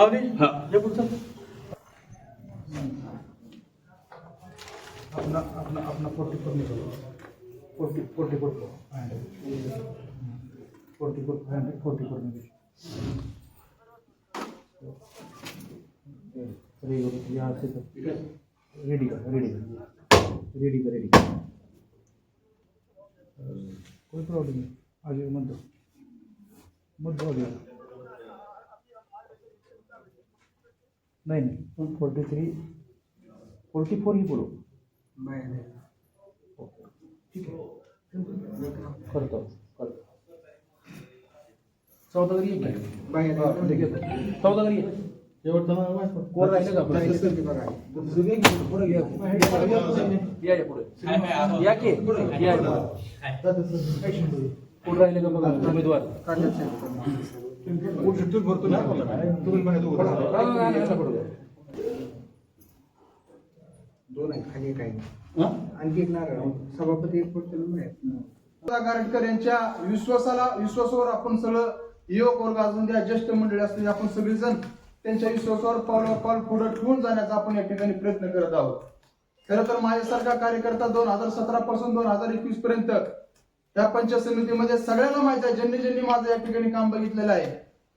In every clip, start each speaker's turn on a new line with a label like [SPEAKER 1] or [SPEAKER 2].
[SPEAKER 1] लावली हा हे पुढचं अपना अपना अपना 44 निकालो 44 यहाँ से रेडी कोई प्रॉब्लम नहीं आगे मत दो आगे नहीं 43 44 ही बोलो ठीक है करतो सौदागरी देखिए सौदागरी कोण राहिलं का पुढे या पुढे या की या कोण राहिलं का बघा उमेदवार
[SPEAKER 2] दोन आहे खाली काही आणखी एक नारळ सभापती एक फुट गारटकर यांच्या विश्वासावर आपण सगळं युवक वर्ग अजून द्या ज्येष्ठ मंडळी असलेले आपण सगळेजण त्यांच्या विश्वासावर पावलं पुढे ठेवून जाण्याचा आपण या ठिकाणी प्रयत्न करत आहोत. खरं तर माझ्यासारखा कार्यकर्ता 2017 पासून 2021 पर्यंत या पंचायत समितीमध्ये सगळ्यांना माहिती आहे. ज्यांनी माझं या ठिकाणी काम बघितलेलं आहे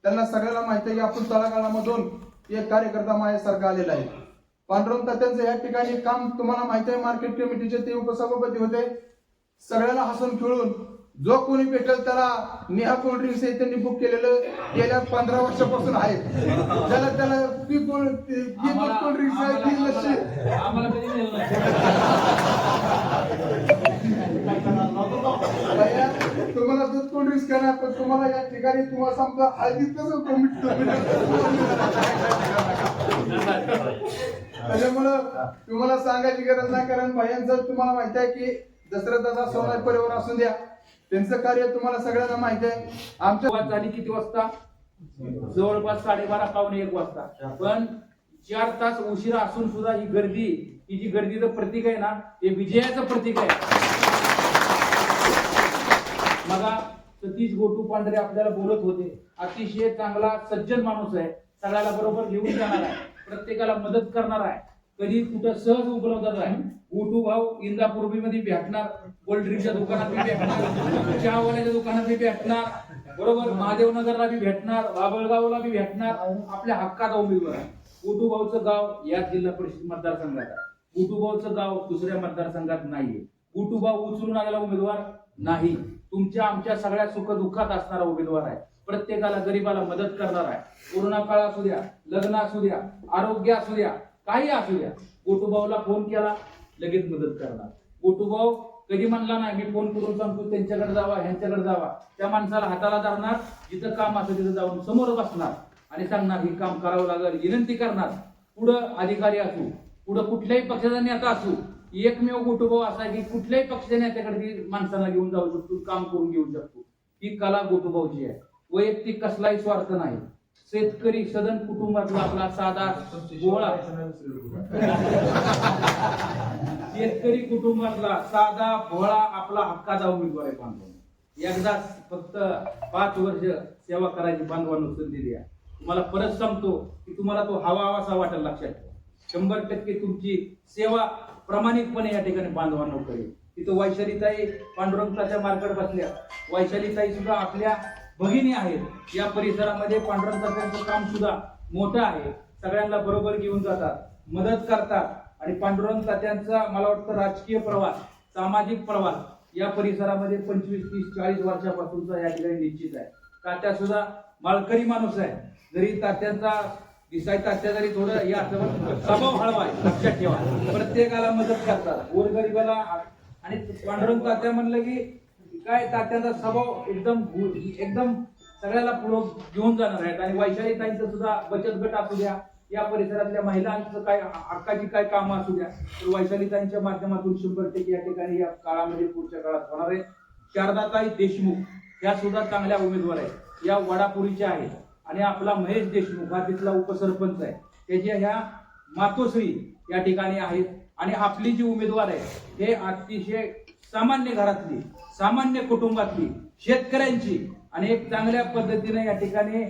[SPEAKER 2] त्यांना सगळ्यांना माहिती आहे की आपण तळागाळामधून एक कार्यकर्ता माझ्यासारखा आलेला आहे. पांडुरंग तात्यांचं या ठिकाणी काम तुम्हाला माहिती आहे. मार्केट कमिटीचे ते उपसभापती होते. सगळ्याला हसून खेळून जो कोणी भेटेल त्याला नेहा कोल्ड ड्रिंक्स हे त्यांनी बुक केलेलं गेल्या 15 वर्षापासून आहे. त्याला कोल्ड ड्रिंक्स आहे तुम्हाला दूध कोल्ड ड्रिंक्स करणार पण तुम्हाला या ठिकाणी तुम्हाला समजा हळदीत कसं त्याच्यामुळं तुम्हाला सांगायची गरज नाही. कारण भाईंचं तुम्हाला माहिती आहे की दसरा दादा सोनार परिवार असून द्या त्यांचं कार्य तुम्हाला सगळ्यांना माहिती आहे. आमच्या
[SPEAKER 3] झाली किती वाजता जवळपास 12:30 पावणे 1 वाजता पण 4 तास उशिरा असून सुद्धा ही गर्दी ही जी गर्दीचं प्रतीक आहे ना हे विजयाचं प्रतीक आहे. मगा सतीश गोटू पांढरे आपल्याला बोलत होते. अतिशय चांगला सज्जन माणूस आहे. सगळ्याला बरोबर घेऊन जाणार आहे. प्रत्येकाला मदत करणार आहे. कधी कुठं सहज उपलब्ध आहे. गोटू भाऊ इंदापूर मध्ये भेटणार. कोल्ड ड्रिंकच्या दुकानात बी भेटणार. चहावाल्याच्या दुकानात बी भेटणार. बरोबर महादेवनगरला बी भेटणार. बाबळगावला बी भेटणार. आपल्या हक्काचा उमेदवार आहे. गोटू भाऊचं गाव या जिल्हा परिषद मतदारसंघात आहे. गोटू भाऊचं गाव दुसऱ्या मतदारसंघात नाहीये. गोटू भाऊ उचलून आलेला उमेदवार नाही. तुमच्या आमच्या सगळ्या सुख दुःखात असणारा उमेदवार आहे. प्रत्येकाला गरीबाला मदत करणार आहे. कोरोना काळ असू द्या, लग्न असू द्या, आरोग्य असू द्या, काही असू द्या, गोटूभाऊला फोन केला लगेच मदत करणार. गोटूभाऊ कधी म्हणला नाही मी फोन करून सांगतो त्यांच्याकडे जावा ह्यांच्याकडे जावा. त्या माणसाला हाताला धरणार. जिथं काम असेल तिथं जाऊन समोर बसणार आणि सांगणार हे काम करावं लागेल. विनंती करणार. पुढं अधिकारी असू, पुढं कुठल्याही पक्षाचा नेता असू, एकमेव गोटूभाऊ असा की कुठल्याही पक्षाच्या नेत्याकडे माणसाला घेऊन जाऊ शकतो, काम करून घेऊ शकतो. ही कला गोटूभाऊची आहे. वैयक्तिक कसलाही स्वार्थ नाही. शेतकरी सदन कुटुंबातला आपला साधा गोळा शेतकरी कुटुंबातला साधा भोळा आपला हक्काचा उमेदवार आहे. बांधवांनो एकदा फक्त 5 वर्ष सेवा करायची बांधवांनो संधी द्या. तुम्हाला परत सांगतो की तुम्हाला तो हवासा वाटेल. लक्षात ठेवा 100% तुमची सेवा प्रामाणिकपणे या ठिकाणी बांधवांनो करेल. तिथं वैशालीताई पांडुरंगाच्या मार्गावर बसल्या. वैशालीताई सुद्धा आपल्या भगिनी आहेत. या परिसरामध्ये पांडुरंगाचं काम सुद्धा मोठं आहे. सगळ्यांना बरोबर घेऊन जातात, मदत करतात आणि पांडुरंग तात्यांचा मला वाटतं राजकीय प्रवास, सामाजिक प्रवास या परिसरामध्ये 25, 30, 40 वर्षापासूनचा या ठिकाणी निश्चित आहे. तात्या सुद्धा माळकरी माणूस आहे. जरी तात्यांचा तात्या जरी थोडं या स्वभाव हळवा आहे. लक्षात ठेवा प्रत्येकाला मदत करतात, गोरगरिबाला. आणि पांडुरंग तात्या म्हणलं की काय तात्यांचा स्वभाव एकदम सगळ्याला पुढे घेऊन जाणार आहेत. आणि वैशालीताईंचं सुद्धा बचत गट असू द्या, या परिसरातल्या महिलांचं काय हक्काची काय कामं असू द्या, तर वैशालीताईंच्या माध्यमातून 100% या ठिकाणी या काळामध्ये पुढच्या काळात होणार आहे. शारदाताई देशमुख या सुद्धा चांगल्या उमेदवार आहेत. या वडापुरीच्या आहेत. आणि आपला महेश देशमुख हा तिथला उपसरपंच आहे. त्याच्या ह्या मातोश्री या ठिकाणी आहेत. आणि आपली जी उमेदवार आहे हे अतिशय सामान्य घरातली, सामान्य कुटुंबातली, शेतकऱ्यांची आणि एक चांगल्या पद्धतीने या ठिकाणी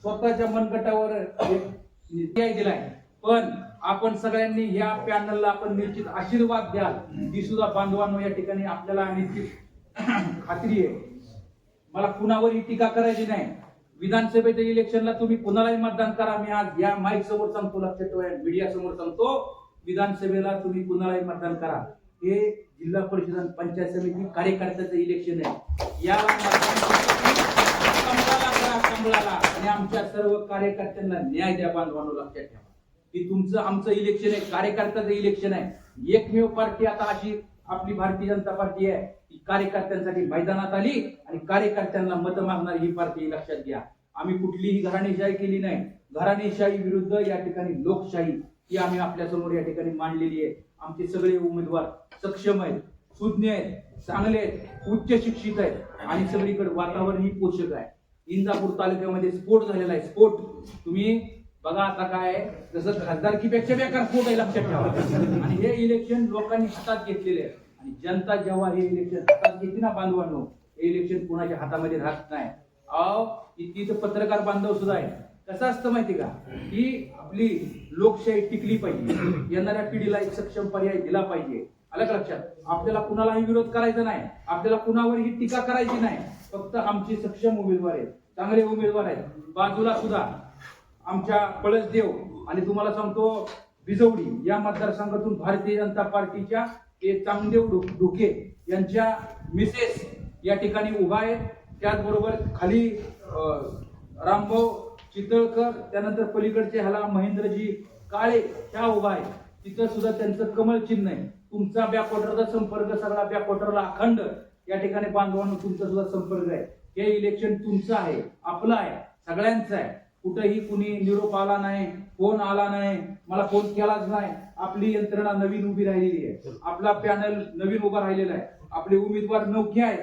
[SPEAKER 3] स्वतःच्या मनगटावर एक निर्णय दिलाय, पण आपण सगळ्यांनी ह्या पॅनलला आपण निश्चित आशीर्वाद द्याल ही सुद्धा बांधवांनो या ठिकाणी आपल्याला निश्चित खात्री आहे. मला कुणावरही टीका करायची नाही. विधानसभेच्या इलेक्शनला तुम्ही कुणालाही मतदान करा. मी आज या माईक समोर सांगतो, लक्षात ठेवा, मीडिया समोर सांगतो, विधानसभेला तुम्ही कुणालाही मतदान करा. हे जिल्हा परिषद आणि पंचायत समिती कार्यकर्त्याचं इलेक्शन आहे. याला कमळाला आणि आमच्या सर्व कार्यकर्त्यांना न्याय द्या बांधवांनो. लक्षात ठेवा की तुमचं आमचं इलेक्शन आहे, कार्यकर्त्याचं इलेक्शन आहे. एकमेव पार्टी आता अशी आपली भारतीय जनता पार्टी आहे की कार्यकर्त्यांसाठी मैदानात आली आणि कार्यकर्त्यांना मत मागणारी ही पार्टी. लक्षात घ्या, आम्ही कुठलीही घराणेशाही केली नाही. घराणेशाही विरुद्ध या ठिकाणी लोकशाही ही आम्ही आपल्या समोर या ठिकाणी मांडलेली आहे. आमचे सगळे उमेदवार सक्षम आहेत, सुज्ञ आहेत, चांगले आहेत, उच्च शिक्षित आहेत आणि सगळीकडे वातावरणही पोषक आहे. इंदापूर तालुक्यामध्ये स्फोट झालेला आहे. स्फोट तुम्ही बघा आता काय, जसं खासदारकीपेक्षा बेकार स्फोट आहे. लक्षात ठेवा. आणि हे इलेक्शन लोकांनी हातात घेतलेले आहे आणि जनता जेव्हा हे इलेक्शन हातात घेतली ना बांधवांनो, हे इलेक्शन कोणाच्या हातामध्ये राहत नाही. तिथं पत्रकार बांधव सुद्धा आहे. कसं असतं माहिती का, ही आपली लोकशाही टिकली पाहिजे. येणाऱ्या पिढीला एक सक्षम पर्याय दिला पाहिजे. आलं का लक्षात? आपल्याला कुणालाही विरोध करायचा नाही, आपल्याला कुणावरही टीका करायची नाही. फक्त आमचे सक्षम उमेदवार आहेत, चांगले उमेदवार आहेत. बाजूला सुद्धा आमच्या पळसदेव आणि तुम्हाला सांगतो बिजवडी या मतदारसंघातून भारतीय जनता पार्टीच्या चांगदेव ढोके यांच्या मिसेस या ठिकाणी उभा आहेत. त्याचबरोबर खाली रामभाऊ चितळकर, त्यानंतर पलीकडचे ह्याला महेंद्रजी काळे ह्या उभा आहेत. तिथं सुद्धा त्यांचं कमळ चिन्ह आहे. तुमचा बॅकवॉटरचा संपर्क सगळा बॅकवॉटरला अखंड या ठिकाणी बांधवांनो तुमचा सुद्धा संपर्क आहे. हे इलेक्शन तुमचं आहे, आपलं आहे, सगळ्यांचं आहे. कुठेही कुणी निरोप आला नाही, फोन आला नाही, मला फोन केलाच नाही. आपली यंत्रणा नवीन उभी राहिलेली आहे, आपला पॅनल नवीन उभा राहिलेला आहे, आपले उमेदवार नौखे आहेत.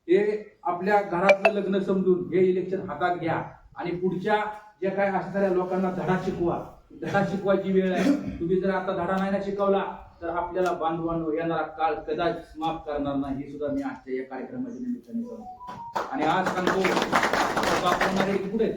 [SPEAKER 3] हे आपल्या घरातलं लग्न समजून हे इलेक्शन हातात घ्या आणि पुढच्या जे काय असणाऱ्या लोकांना धडा शिकवा. धडा शिकवायची वेळ आहे. तुम्ही जर आता धडा नाही ना शिकवला तर आपल्याला बांधवांनो येणारा काळ कदाच माफ करणार नाही. हे सुद्धा मी आजच्या या कार्यक्रमाच्या निमित्ताने सांगतो. आणि आज सांगतो कुठे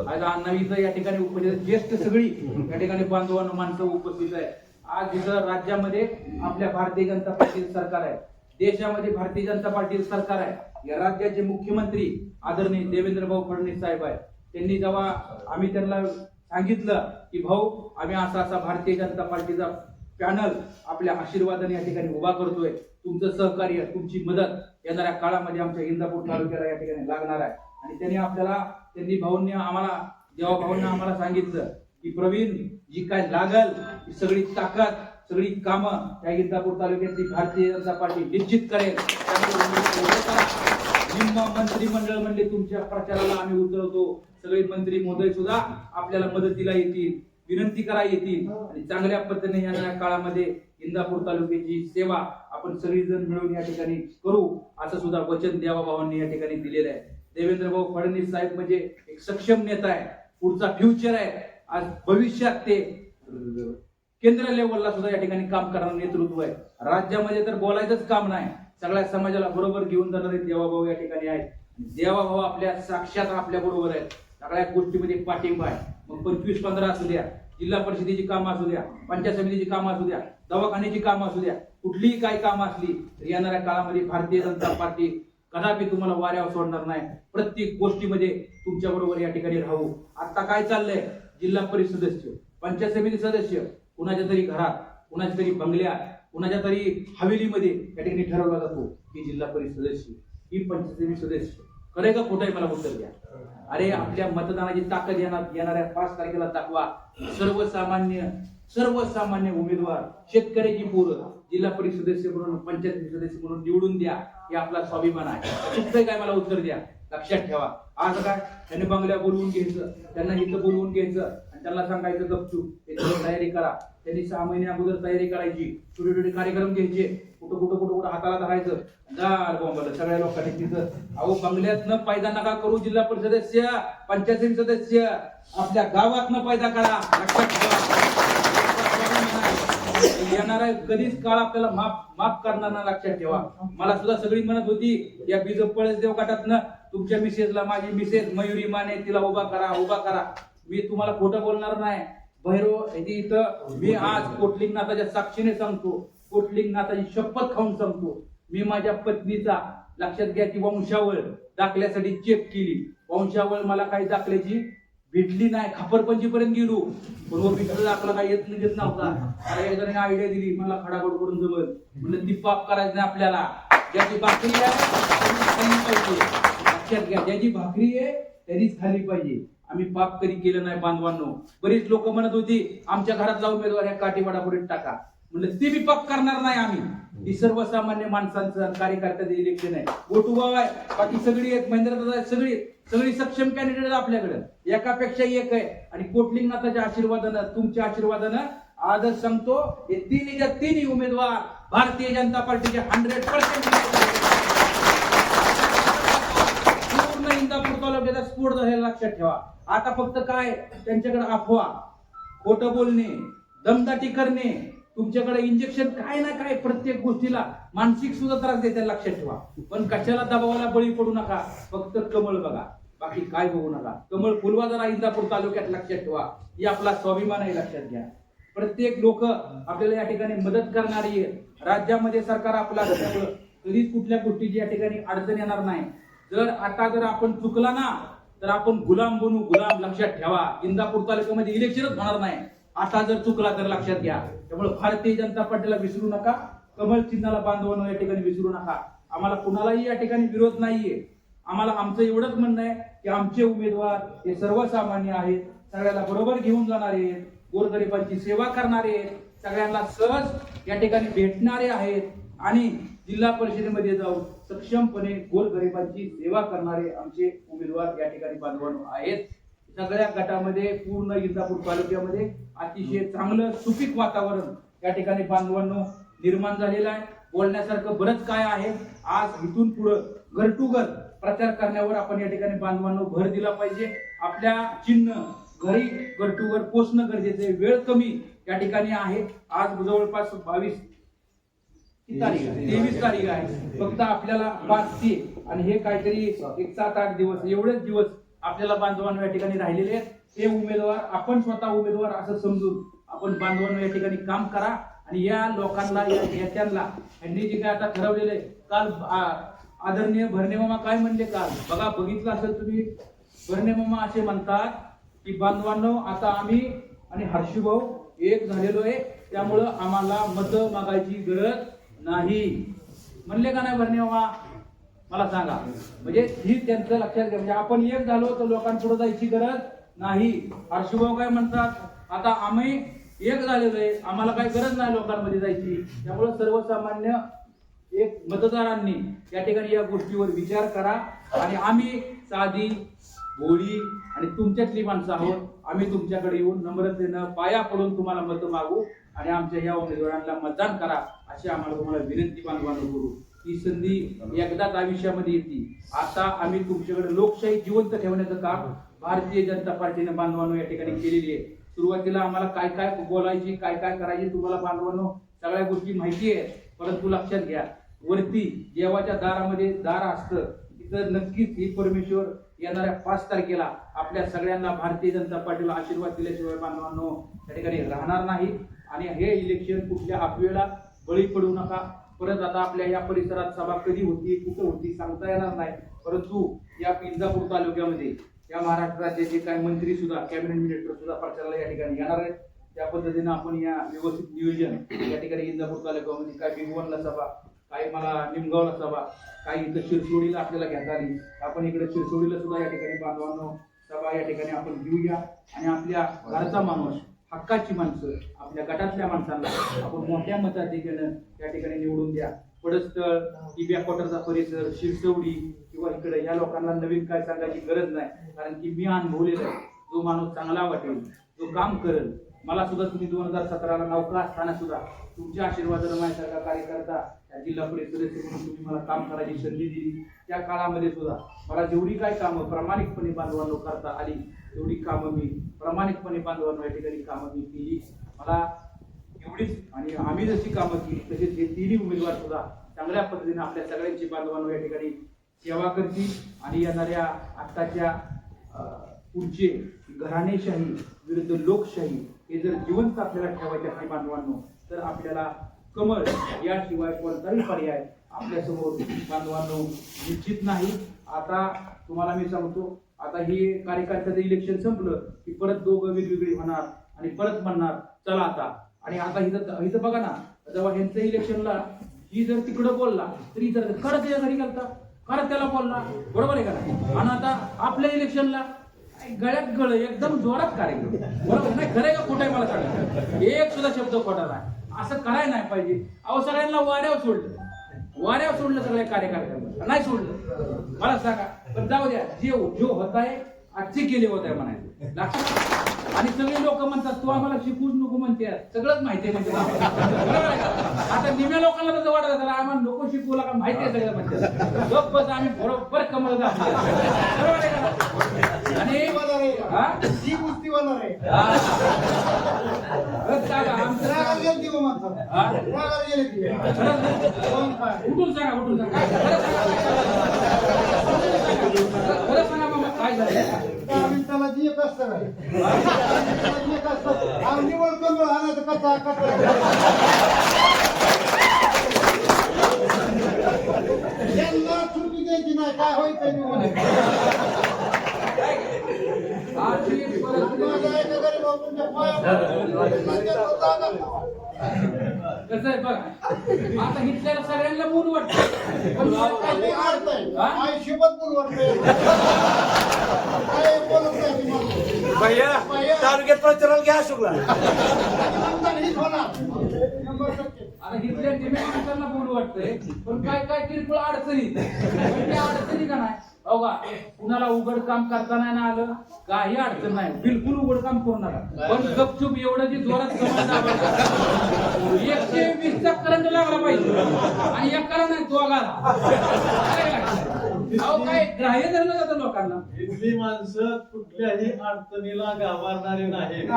[SPEAKER 3] आज अण्णावीचं या ठिकाणी उपस्थित ज्येष्ठ सगळी या ठिकाणी बांधवांनो माणसं उपस्थित आहे. आज इथं राज्यामध्ये आपल्या भारतीय जनता पार्टीचं सरकार आहे, देशामध्ये भारतीय जनता पार्टीचं सरकार आहे. या राज्याचे मुख्यमंत्री आदरणीय देवेंद्रभाऊ फडणवीस साहेब आहेत. त्यांनी जेव्हा आम्ही त्यांना सांगितलं की भाऊ आम्ही असा भारतीय जनता पार्टीचा पॅनल आपल्या आशीर्वादाने या ठिकाणी उभा करतोय, तुमचं सहकार्य तुमची मदत येणाऱ्या काळामध्ये आमच्या इंदापूर तालुक्याला या ठिकाणी लागणार आहे. आणि त्यांनी भाऊंनी आम्हाला सांगितलं की प्रवीण जी काय लागल ती सगळी ताकद सगळी कामं या इंदापूर तालुक्यातली भारतीय जनता पार्टी निश्चित करेल. मंत्रिमंडळ म्हणजे तुमच्या प्रचाराला आम्ही उतरवतो. सगळे मंत्री महोदय सुद्धा आपल्याला मदतीला येतील, विनंती करा येतील आणि चांगल्या पद्धतीने येणाऱ्या काळामध्ये इंदापूर तालुक्याची सेवा आपण सगळीजण मिळून या ठिकाणी करू असं सुद्धा वचन देवाभावांनी या ठिकाणी दिलेलं आहे. देवेंद्रभाऊ फडणवीस साहेब म्हणजे एक सक्षम नेता आहे, पुढचा फ्युचर आहे. आज भविष्यात ते केंद्र लेवलला सुद्धा या ठिकाणी काम करणारं नेतृत्व आहे. राज्यामध्ये तर बोलायचंच काम नाही, सगळ्या समाजाला बरोबर घेऊन जाणारे देवाभाऊ या ठिकाणी आहेत. देवाभाऊ आपल्या साक्षात आपल्या बरोबर आहेत. सगळ्या गोष्टीमध्ये पाठिंबा आहे. मग 25-15 असू द्या, जिल्हा परिषदेची कामं असू द्या, पंचायत समितीची कामं असू द्या, दवाखान्याची कामं असू द्या, कुठलीही काही कामं असली तर येणाऱ्या काळामध्ये भारतीय जनता पार्टी कदापि तुम्हाला वाऱ्यावर सोडणार नाही. प्रत्येक गोष्टीमध्ये तुमच्या बरोबर या ठिकाणी राहू. आता काय चाललंय, जिल्हा परिषद सदस्य, पंचायत समिती सदस्य कुणाच्या तरी घरात, कुणाच्या तरी बंगल्यात, कुणाच्या तरी हवेलीमध्ये या ठिकाणी ठरवला जातो की जिल्हा परिषद सदस्य ही पंचायत समिती सदस्य. खरंय का खोटं आहे मला उत्तर द्या. अरे आपल्या मतदानाची ताकद येणाऱ्या 5 तारखेला दाखवा. सर्वसामान्य उमेदवार, शेतकऱ्याची पोरं जिल्हा परिषद सदस्य म्हणून, पंचायत सदस्य म्हणून निवडून द्या. हे आपला स्वाभिमान आहे. चुकतंय काय मला उत्तर द्या. लक्षात ठेवा. आज काय त्यांनी बंगल्या बोलवून घ्यायचं, त्यांना इथं बोलवून घ्यायचं आणि त्यांना सांगायचं गपचूप त्याची तयारी करा. त्यांनी 6 महिने अगोदर तयारी करायची, छोटे कार्यक्रम घ्यायचे, कुठं हाताला धरायचं, बोंबलं सगळ्या लोकांनी तिथं. अहो बंगल्यातनं पैदा नका करू जिल्हा परिषद सदस्य, पंचायत समिती सदस्य, आपल्या गावातनं पैदा करा. लक्षात ठेवा. येणारा कधीच काळ आपल्याला माफ करणार ना. लक्षात ठेवा. मला सुद्धा सगळी म्हणत होती या बीज पळसदेव गटातनं तुमच्या मिसेसला, माझी मिसेस मयुरी माने, तिला उभा करा. मी तुम्हाला खोटं बोलणार नाही. भैरव इथं मी आज कोटलिंगनाथाच्या साक्षीने सांगतो, कोटलिंगनाथाची शपथ खाऊन सांगतो, मी माझ्या पत्नीचा, लक्षात घ्या, ती वंशावळ दाखल्यासाठी चेक केली. वंशावळ मला काही दाखल्याची भेटली नाही. खापरपंजीपर्यंत गेलो, पण ऑफिसला दाखला काही येत नव्हता. मला एक जणांनी आयडिया दिली, मला खडाखोड करून जमल. म्हणलं ती पाप करायचं नाही आपल्याला. ज्याची भाकरी आहे त्यांनीच खाल्ली पाहिजे. लक्षात घ्या, ज्याची भाकरी आहे त्यांनीच खाल्ली पाहिजे. आम्ही पाप कधी केलं नाही बांधवांनो. बरीच लोक म्हणत होती आमच्या घरातला उमेदवार या काठीवाडापुढे टाका. म्हणलं ते बी पाप करणार नाही आम्ही. ही सर्वसामान्य माणसांचं कार्यकर्त्याचं इलेक्शन आहे. गोटूबाव आहे, बाकी सगळी एक महेंद्रदादा आहे, सगळी सक्षम कॅन्डिडेट आपल्याकडे, एकापेक्षा एक आहे. आणि कोटलिंगनाथाच्या आशीर्वादानं, तुमच्या आशीर्वादानं आजच सांगतो, हे तिन्ही उमेदवार भारतीय जनता पार्टीचे 100% पूर्ण इंदापूर तालुक्याचा स्फोट झालेला लक्षात ठेवा. आता फक्त काय त्यांच्याकडे अफवा, खोटं बोलणे, दमदाटी करणे, तुमच्याकडे इंजेक्शन काय ना काय प्रत्येक गोष्टीला मानसिक सुद्धा त्रास देते, लक्षात ठेवा. पण कशाला दबावाला बळी पडू नका. फक्त कमळ बघा, बाकी काय बघू नका. कमळ फुलवा जरा इंदापूर तालुक्यात, लक्षात ठेवा. ही आपला स्वाभिमान आहे, लक्षात घ्या. प्रत्येक लोक आपल्याला या ठिकाणी मदत करणारी आहे. राज्यामध्ये सरकार आपला असल्यामुळं कधीच कुठल्या गोष्टीची या ठिकाणी अडचण येणार नाही. जर आपण चुकला ना तर आपण गुलाम बनू, गुलाम, लक्षात ठेवा. इंदापूर तालुक्यामध्ये इलेक्शनच होणार नाही आता जर चुकला तर, लक्षात घ्या. त्यामुळे भारतीय जनता पार्टीला विसरू नका, कमळ चिन्हाला बांधवणं या ठिकाणी विसरू नका. आम्हाला कुणालाही या ठिकाणी विरोध नाहीये. आम्हाला आमचं एवढंच म्हणणं आहे की आमचे उमेदवार हे सर्वसामान्य आहेत, सगळ्याला बरोबर घेऊन जाणारे आहेत, गोरगरिबांची सेवा करणारे आहेत, सगळ्यांना सहज या ठिकाणी भेटणारे आहेत आणि जिल्हा परिषदेमध्ये जाऊन सक्षमपणे गोरगरिबांची सेवा करणारे आमचे उमेदवार या ठिकाणी बांधवांनो आहेत. सगळ्या गटामध्ये पूर्ण इंदापूर तालुक्यामध्ये अतिशय चांगलं सुपीक वातावरण या ठिकाणी बांधवांनो निर्माण झालेलं आहे. बोलण्यासारखं बरंच काय आहे. आज इथून पुढं घर टू घर प्रचार करण्यावर आपण या ठिकाणी बांधवांनो भर दिला पाहिजे. आपल्या चिन्ह घरी घर टू घर पोचणं गरजेचं आहे. वेळ कमी या ठिकाणी आहे. आज जवळपास 23 तारीख आहे. फक्त आपल्याला 5 ते आणि हे काहीतरी 7-8 दिवस, एवढेच दिवस आपल्याला बांधवांनो या ठिकाणी राहिलेले आहेत. हे उमेदवार आपण स्वतः उमेदवार असं समजून आपण बांधवांनो या ठिकाणी काम करा आणि या लोकांना, या नेत्यांना यांनी जे काय आता ठरवलेलं आहे. काल आदरणीय भरणेमामा काय म्हणले काल बघा, बघितलं असेल तुम्ही. भरणेमामा असे म्हणतात की बांधवांनो आता आम्ही आणि हर्षभाऊ एक झालेलो आहे, त्यामुळं आम्हाला मतं मागायची गरज नाही. म्हणले का नाही भरणेमामा? मला सांगा. म्हणजे ही त्यांचं लक्षात घ्या. म्हणजे आपण एक झालो तर लोकांपुढे जायची गरज नाही. हर्षभाऊ काय म्हणतात, आता आम्ही एक झालेलो आहे, आम्हाला काही गरज नाही लोकांमध्ये जायची. त्यामुळे सर्वसामान्य एक मतदारांनी या ठिकाणी या गोष्टीवर विचार करा आणि आम्ही साधी भोळी आणि तुमच्यातली माणसं आहोत. आम्ही तुमच्याकडे येऊन नम्रतेनं पाया पडून तुम्हाला मतं मागू आणि आमच्या या उमेदवारांना मतदान करा अशी आम्हाला तुम्हाला विनंती बांधवांनो करू. ही संधी एकदाच आयुष्यामध्ये येते. आता आम्ही तुमच्याकडे लोकशाही जिवंत ठेवण्याचं काम भारतीय जनता पार्टीने बांधवांनो या ठिकाणी केलेली आहे. सुरुवातीला आम्हाला काय काय बोलायची, काय काय करायची तुम्हाला बांधवांनो सगळ्या गोष्टी माहिती आहेत. परंतु लक्षात घ्या, वरती देवाच्या दारामध्ये दार असतं, तिथं नक्कीच ही परमेश्वर येणाऱ्या 5 तारखेला आपल्या सगळ्यांना भारतीय जनता पार्टीला आशीर्वाद दिल्याशिवाय बांधवांनो या ठिकाणी राहणार नाही. आणि हे इलेक्शन कुठल्या अफवेला बळी पडू नका. परत आता आपल्या या परिसरात सभा कधी होती, कुठं होती सांगता येणार नाही. परंतु या इंदापूर तालुक्यामध्ये या महाराष्ट्र राज्याचे काही मंत्री सुद्धा, कॅबिनेट मिनिस्टर सुद्धा प्रचाराला या ठिकाणी येणार आहेत. त्या पद्धतीनं आपण या व्यवस्थित नियोजन या ठिकाणी इंदापूर तालुक्यामध्ये काय बिगवनला सभा, काही मला निमगावला सभा, काही इथं शिरसोडीला आपल्याला घेता आली. आपण इकडे शिरसोडीला सुद्धा या ठिकाणी बांधवांनो सभा या ठिकाणी आपण घेऊया आणि आपल्या घरचा माणूस, हक्काची माणसं, आपल्या गटातल्या माणसांना आपण मोठ्या मताधिक्यानं या ठिकाणी निवडून द्या. पडस्थळ, टिब्या क्वार्टरचा परिसर, शिरसवडी किंवा इकडे या लोकांना नवीन काय सांगायची गरज नाही. कारण की मी अनुभवलेलं आहे. जो माणूस चांगला वाटेल, जो काम करेल. मला सुद्धा तुम्ही 2017ला नौका असताना सुद्धा तुमच्या आशीर्वादानं माझ्यासारखा कार्यकर्ता जिल्हा परिषद सदस्य म्हणून तुम्ही मला काम करायची संधी दिली. त्या काळामध्ये सुद्धा मला जेवढी काय कामं प्रामाणिकपणे बांधवांनो करता आली तेवढी कामं मी प्रामाणिकपणे बांधवांनो या ठिकाणी कामं मी केली. मला एवढीच, आणि आम्ही जशी कामं केली तसेच हे 3 उमेदवार सुद्धा चांगल्या पद्धतीने आपल्या सगळ्यांची बांधवांनो या ठिकाणी सेवा करतील आणि येणाऱ्या आत्ताच्या पुढचे घराणेशाही विरुद्ध लोकशाही हे जर जिवंत आपल्याला ठेवायचे आहे बांधवांनो, तर आपल्याला कमळ याशिवाय कोणताही पर्याय आपल्यासमोर बांधवांनो निश्चित नाही. आता तुम्हाला मी सांगतो, आता हे कार्यकर्त्याचं इलेक्शन संपलं की परत दोघं वेगवेगळी होणार आणि परत म्हणणार चला आता. आणि आता इथं बघा ना, जेव्हा ह्यांचं इलेक्शनला ही जर तिकडं बोलला तरी जर खरं त्याच्या घरी घालता, खरं त्याला बोलला, बरोबर आहे का नाही. आणि आता आपल्या इलेक्शनला गळ्यात गळ एकदम जोरात कार्यक्रम, बरोबर नाही. खरं आहे का खोटं आहे मला सांगा, एक सुद्धा शब्द खोटा नाही. असं करायला नाही पाहिजे. अहो सगळ्यांना वाऱ्यावर सोडलं सगळ्या कार्यकर्त्यांना, नाही सोडलं मला सांगा. पण जाऊ द्या, जो होत आहे आजचे केले होत आहे म्हणायचे लक्षात. आणि सगळे लोक म्हणतात तू आम्हाला शिकूच नको म्हणते, सगळंच माहिती आहे म्हणते. बरोबर आहे का. आता निम्या लोकांना तसं वाटत असेल आम्हाला नको शिकवला का माहिती आहे सगळं म्हणते. लोक बस आम्ही बरोबर कमल जातो, बरोबर आहे का. आणि
[SPEAKER 2] ही कुस्ती होणार आहे.
[SPEAKER 3] उठून सांगा खरं सांगा मामा काय झालं.
[SPEAKER 2] त्याला जी एक असतं निवड कमी आणायचं कसा यांना सुट्टी द्यायची नाही, काय होईल
[SPEAKER 3] कसं आहे बघा, आता हिटल्याला सगळ्यांना मूल वाटतं,
[SPEAKER 4] तालुक्यात प्रचाराला घ्या शुक्ला.
[SPEAKER 3] आता हिटल्या निम्या माणसांना बोलू वाटतंय, पण काय काय किरकोळ अडचणी त्या अडचणी का नाही. बघा कुणाला उघड काम करता नाही ना आलं काही अडचण नाही, बिलकुल उघड काम करू नका. पण गपचूप एवढं जी जोरात 120चा करंट लागला पाहिजे आणि एकाला नाही दोघाला. अहो काय ग्राह्य धरलं जातं लोकांना.
[SPEAKER 4] इथली माणसं कुठल्याही अडचणीला घाबरणारी नाही.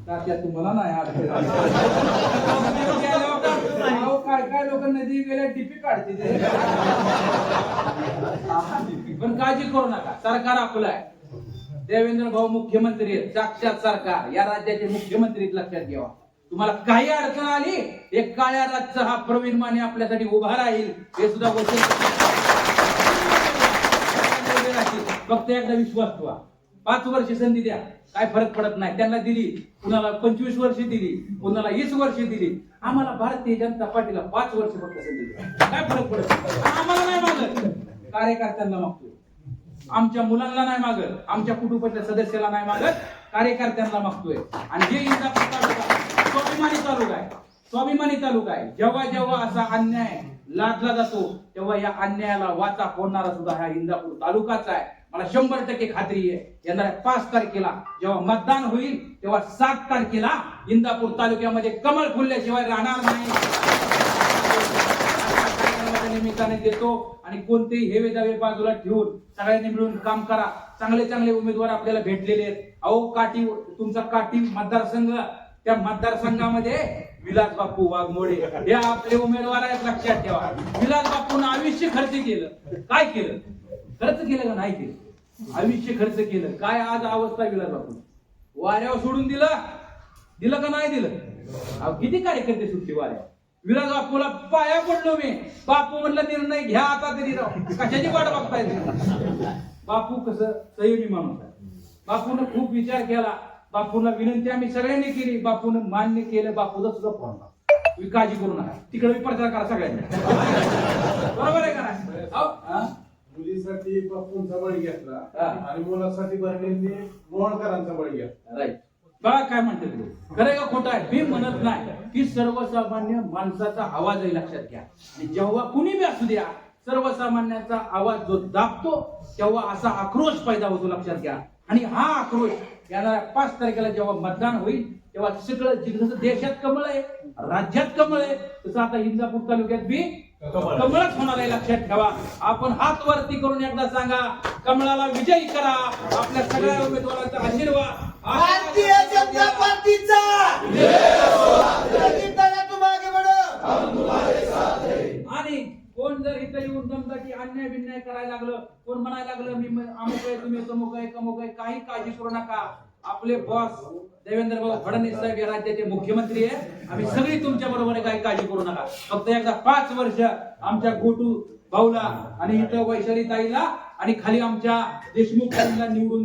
[SPEAKER 3] तात्या तुम्हाला नाही अडचण. काय लोक नदी गेल्या टिपी काढते. पण काळजी करू नका, सरकार आपलं आहे. देवेंद्र भाऊ मुख्यमंत्री आहेत, साक्षात सरकार या राज्याचे मुख्यमंत्री लक्षात घ्यावा. तुम्हाला काही अडचण आली एक काळ्या रातचा हा प्रवीण माने आपल्यासाठी उभा राहील हे सुद्धा वचन. फक्त एकदा विश्वास ठेवा, 5 वर्ष संधी द्या, काय फरक पडत नाही. त्यांना दिली, कुणाला 25 वर्ष दिली, कुणाला 20 वर्ष दिली. आम्हाला भारतीय जनता पार्टीला 5 वर्ष फक्त संधी द्या, काय फरक पडत. आम्हाला नाही मागत, कार्यकर्त्यांना मागतो. आमच्या मुलांना नाही मागत, आमच्या कुटुंबाच्या सदस्याला नाही मागत, कार्यकर्त्यांना मागतोय. आणि जे इंदापूर तालुका स्वाभिमानी तालुका आहे. जेव्हा जेव्हा असा अन्याय लादला जातो तेव्हा या अन्यायाला वाचा फोडणारा सुद्धा हा इंदापूर तालुकाच आहे. मला 100% खात्री आहे. येणाऱ्या 5 तारखेला जेव्हा मतदान होईल तेव्हा 7 तारखेला इंदापूर तालुक्यामध्ये कमळ फुलल्याशिवाय राहणार नाही. निमित्ताने देतो आणि कोणतेही हेवे दावे बाजूला ठेवून सगळ्यांनी मिळून काम करा. चांगले चांगले उमेदवार आपल्याला भेटलेले आहेत. अहो तुमचा काटी मतदारसंघ, त्या मतदारसंघामध्ये विलास बापू वाघमोडे हे आपले उमेदवार आहेत, लक्षात ठेवा. विलास बापून आयुष्य खर्च केलं, काय केलं, खर्च केलं का नाही केलं, आयुष्य खर्च केलं. काय आज अवस्था विलास बापू वाऱ्यावर सोडून दिलं का नाही दिलं. किती कार्यकर्ते सुटले वाऱ्यावर. विलास बापूला पाया पडलो मी, बापू म्हणलं निर्णय घ्या आता तरी राव, कशाची वाट बघताय. बापू कसं संयमी माणूस आहे. बापून खूप विचार केला, बापूला विनंती आम्ही सगळ्यांनी केली, बापून मान्य केलं. बापूचा सुद्धा फोन, तुम्ही काळजी करू नका, तिकडे प्रचार करा सगळ्यांनी, बरोबर आहे का नाही.
[SPEAKER 4] मुलीसाठी बापूंचा बळी घेतला आणि मुलासाठी बहिणींनी मोहनकरांचा बळी घेतला.
[SPEAKER 3] राईट. बघा काय म्हणते तुम्ही, खरं का खोटं आहे. मी म्हणत नाही की सर्वसामान्य माणसाचा आवाज आहे, लक्षात घ्या. आणि जेव्हा कुणी बी असू द्या, सर्वसामान्यांचा आवाज जो दाबतो तेव्हा असा आक्रोश पैदा होतो, लक्षात घ्या. आणि हा आक्रोश येणाऱ्या 5 तारखेला जेव्हा मतदान होईल तेव्हा सगळं जसं देशात कमळ आहे, राज्यात कमळ आहे, तसं आता इंदापूर तालुक्यात बी कमळच होणार आहे, लक्षात ठेवा. आपण हात वरती करून एकदा सांगा, कमळाला विजयी करा. आपल्या सगळ्या उमेदवारांचा आशीर्वाद
[SPEAKER 4] भारतीय जनता पार्टीचा.
[SPEAKER 3] अन्याय बिन्याय करायला लागलं, कोण म्हणायला लागलं मी अमुक आहे, तुम्ही तमुक आहे, कमुक आहे, काही काळजी करू नका. आपले बॉस देवेंद्र भाऊ फडणवीस साहेब या राज्याचे मुख्यमंत्री आहे. आम्ही सगळी तुमच्या बरोबर आहे, काही काळजी करू नका. फक्त एकदा 5 वर्ष आमच्या गोटू भाऊला आणि इथं वैशाली ताईला आणि खाली आमच्या देशमुख ताईला निवडून